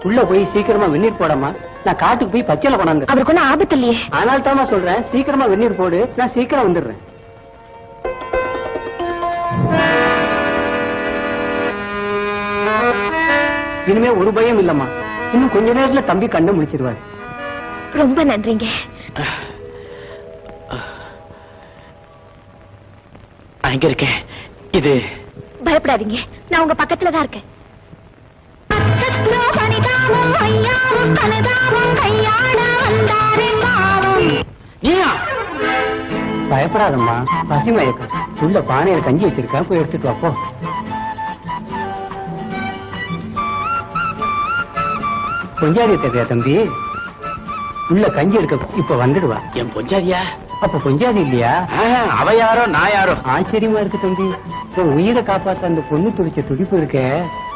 உள்ள போய் சீக்கிரமா வெந்நீர் போடாமா, நான் காட்டுக்கு போய் பச்சையில கொண்டாந்து. அவருக்கு ஒன்னும் ஆபத்து இல்லையே. அதனால தாமா சொல்றேன், சீக்கிரமா வெந்நீர் போடு, நான் சீக்கிரம் வந்துடுறேன். இனிமே ஒரு பயம் இல்லம்மா, இன்னும் கொஞ்ச நேரத்துல தம்பி கண்ணை முடிச்சிருவாரு. ரொம்ப நன்றிங்க. எங்க இருக்கேன்? இது பயப்படாதீங்க, நான் உங்க பக்கத்துல தான் இருக்கேன். பயப்படாதம்மா, பசி மயக்கம். உள்ள பானையில கஞ்சி வச்சிருக்கா, போய் எடுத்துட்டு வாப்போ. பொஞ்சாதி தெரியா தம்பி? உள்ள கஞ்சி எடுக்க இப்ப வந்துடுவா. என் பொஞ்சாதியா? அப்ப பொஞ்சாதி இல்லையா? அவ யாரோ நான் யாரோ. ஆச்சரியமா இருக்கு தம்பி. உன் உயிரை காப்பாத்த அந்த பொண்ணு துடிச்ச துடிப்பு இருக்க,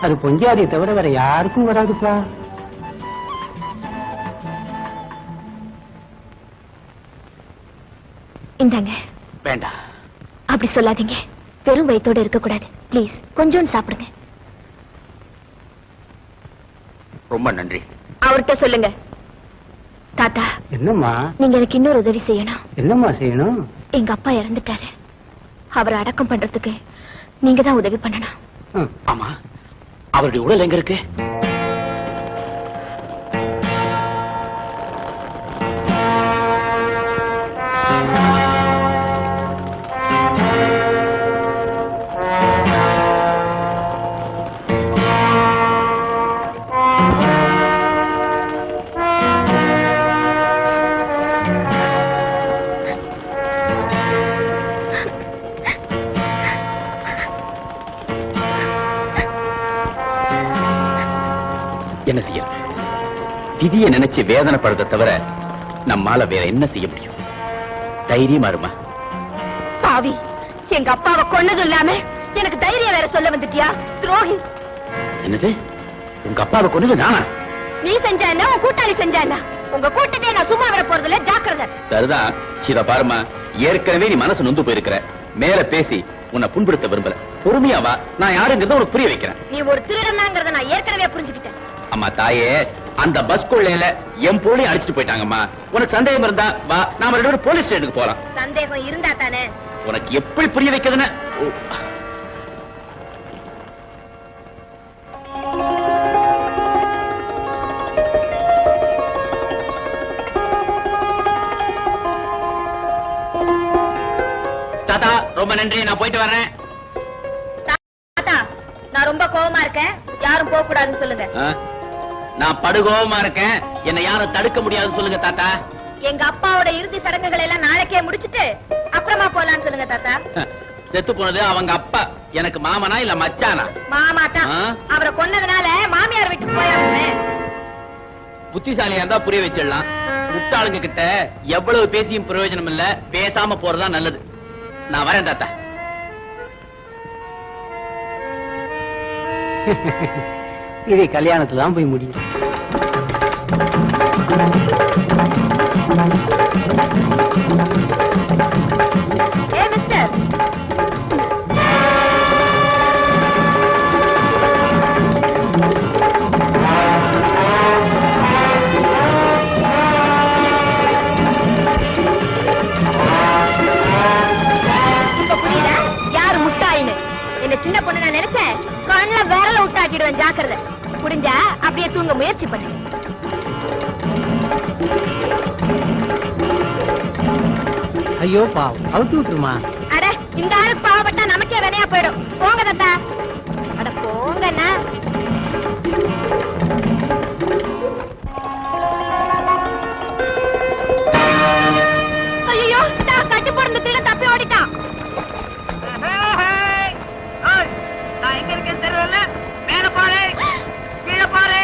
அது பொஞ்சாதியை தவிர வேற யாருக்கும் வராதுப்பா. இந்தாங்க. வேண்டாம், அப்படி சொல்லாதீங்க. பெரும் வயித்தோட இருக்க கூடாது. பிளீஸ் கொஞ்சம் சாப்பிடுங்க. ரொம்ப நன்றி. அவர்கிட்ட சொல்லுங்க. தாத்தா, என்னம்மா? நீங்க எனக்கு இன்னொரு உதவி செய்யணும். என்னம்மா செய்யணும்? எங்க அப்பா இறந்துட்டாரு. அவரை அடக்கம் பண்றதுக்கு நீங்க தான் உதவி பண்ணணும். ஆமா, அவருடைய உடல் எங்க இருக்கு? என்ன செய்யறது? விதியை நினைச்சு வேதனைப்படுறத தவிர நம்மால வேற என்ன செய்ய முடியும்? தைரியமா இருமா. பாவி, எங்க அப்பாவை கொன்னது இல்லாம எனக்கு தைரியம் வேற சொல்ல வந்துட்டியா? துரோகி. என்னது? உங்க அப்பாவை கொன்னது நானா? நீ செஞ்சா என்ன, உன் கூட்டாளி செஞ்சா என்ன? உங்க கூட்டத்தை நான் சும்மா விட போறதில்ல, ஜாக்கிரதை. சரிதான். இத பாருமா, ஏற்கனவே நீ மனசு நொந்து போயிருக்கிற. மேல பேசி உன்னை புண்படுத்த விரும்பல. பொறுமையாவா, நான் யாருங்கிறத உனக்கு புரிய வைக்கிறேன். நீ ஒரு திருடனாங்கிறத நான் ஏற்கனவே புரிஞ்சுக்கிட்டேன். அம்மா தாயே, அந்த பஸ் கொள்ளையில என் போலி அடிச்சுட்டு போயிட்டாங்கம்மா. உனக்கு சந்தேகம் இருந்தா வா, நாம ரெண்டு பேரும் போலீஸ் ஸ்டேஷனுக்கு போலாம். சந்தேகம் இருந்தா தானே? உனக்கு எப்படி புரிய வைக்கிறதுன்னு. தாத்தா ரொம்ப நன்றி, நான் போயிட்டு வர்றேன். தாத்தா, நான் ரொம்ப கோவமா இருக்கேன், யாரும் போக கூடாதுன்னு சொல்லுங்க. நான் படுகோவமா இருக்கேன், என்னை யாரும் தடுக்க முடியாதுன்னு சொல்லுங்க தாத்தா. எங்க அப்பாவோட இறுதி சடங்குகள் எல்லாம் நாளைக்கே முடிச்சிட்டு அப்புறமா போலான்னு சொல்லுங்க தாத்தா. செத்து போனது அவங்க அப்பா, எனக்கு மாமனா இல்ல மச்சானா? மாமா தான். அவரை கொன்னதுனால மாமியார் வீட்டுக்கு போயாமே. புத்திசாலியா இருந்தா புரிய வச்சிடலாம். முட்டாளுங்க கிட்ட எவ்வளவு பேசியும் பிரயோஜனம் இல்ல, பேசாம போறதா நல்லது. நான் வரேன் தாத்தா. இது கல்யாணத்துல தான் போய் முடியும். யாரு முட்டாயின்னு என்ன சின்ன பொண்ணு நான் நினைச்சேன். கண்ணுல விரல விட்டாக்கிடுவேன், ஜாக்கிரதை. முடிஞ்சா அப்படியே தூங்க முயற்சி பண்ணு. ஐயோ பாவம், அவுத்து விட்டுருமா. அட, இந்த ஆளுக்கு பாவப்பட்டா நமக்கே வினையா போயிடும். போங்க தாத்தா. அட போங்கண்ணா. ஐயோ, கட்டி போடுற கீழே தப்பி ஓடிட்டான். நான் எங்க இருக்கேன் தெரியல. மேல பாரு, கீழே பாரு,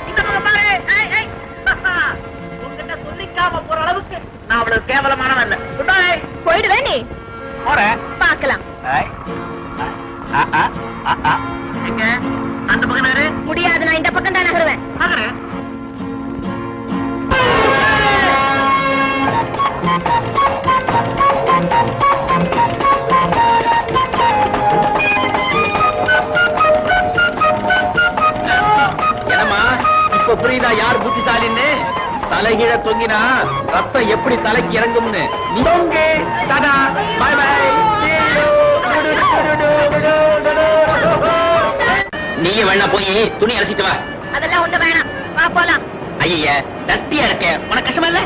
இந்த பக்கம் பாரு. உங்ககிட்ட சொல்லிக்காம போற அளவுக்கு நான் அவ்வளவு கேவலமானவன் இல்ல. போயிடுவேன் நீ. போறேன், பாக்கலாம். எங்க அந்த பக்கம் நகரு. முடியாது, நான் இந்த பக்கம் தான் நகருவேன். நகரு. என்னம்மா இப்ப புரியுதா யார் புத்திசாலின்னு? தலைகீழ தொங்கினா ரத்தம் எப்படி தலைக்கு இறங்கும்னு. நீங்க டாடா பை பை. நீங்க வேணா போய் துணி அரைச்சிட்டு வா. அதெல்லாம் ஒண்ணு வேணாம், வா போலாம். ஐய தட்டியா இருக்க, உனக்கு கஷ்டமா இல்ல?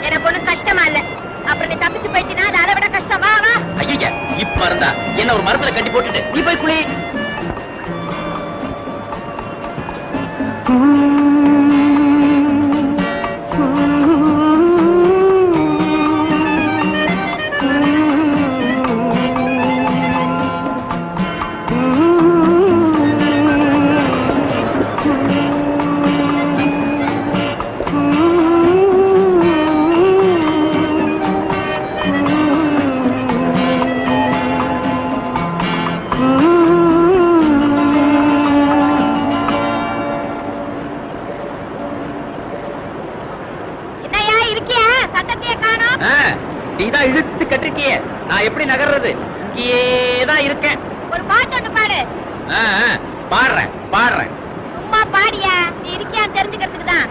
எனக்கு ஒண்ணும் கஷ்டமா இல்ல. அப்புறம் நீ தப்பிச்சு போயிட்டீனா அது அதை விட கஷ்டமா? வா. ஐயா இப்ப இருந்தா என்ன ஒரு மரத்துல கட்டி போட்டுட்டு நீ போய் குளி. என்னையா இருக்கியா? சத்தத்தையே காணோம். நீதான் இழுத்து கட்டிருக்கிய, நான் எப்படி நகர்றது? இங்கேதான் இருக்கேன். ஒரு பாட்டு ஒண்ணு பாடு. பாடுறேன் பாடுறேன். சும்மா பாடியா, நீ இருக்கியா தெரிஞ்சுக்கிறதுக்கு தான்.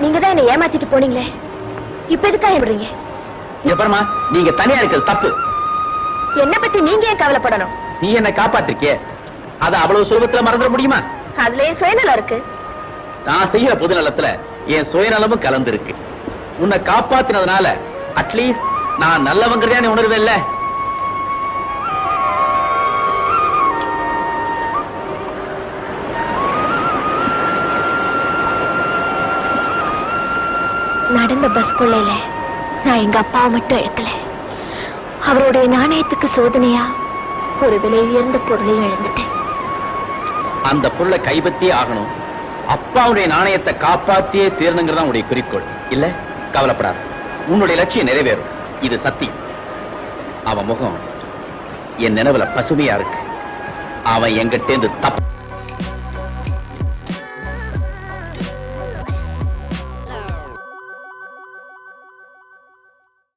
நீங்க தான் என்ன ஏமாத்திட்டு போனீங்களே, இப்ப எதுக்கா ஏமாறீங்க? எப்பறமா நீங்க தனியா இருக்கிறது தப்பு. என்ன பத்தி நீங்க ஏன் கவலைப்படணும்? நீ என்ன காப்பாத்திருக்கிய, அத அவ்வளவு சுலபத்துல மறந்துட முடியுமா? அதுலயே சுயநலம் இருக்கு. நான் செய்யற பொது நலத்துல என் சுயநலமும் கலந்து இருக்கு. உன்னை காப்பாத்தினதுனால அட்லீஸ்ட் நான் நல்லவங்கிறதே உணர்வு இல்ல. நடந்த பஸ் கொள்ளையில நான் எங்க அப்பாவை மட்டும் இழக்கல, அவருடைய நாணயத்துக்கு சோதனையா ஒரு விலை உயர்ந்த பொருளையும் இழந்துட்டேன். அந்த பொருளை கைப்பற்றியே ஆகணும், அப்பாவுடைய நாணயத்தை காப்பாத்தியே தீரணுங்கிறதா உடைய குறிக்கோள் இல்ல? கவலைப்படாத, உன்னுடைய லட்சியம் நிறைவேறும், இது சத்தியம். அவன் முகம் என் நினைவுல பசுமையா இருக்கு. அவன் எங்கிட்டேந்து தப்பு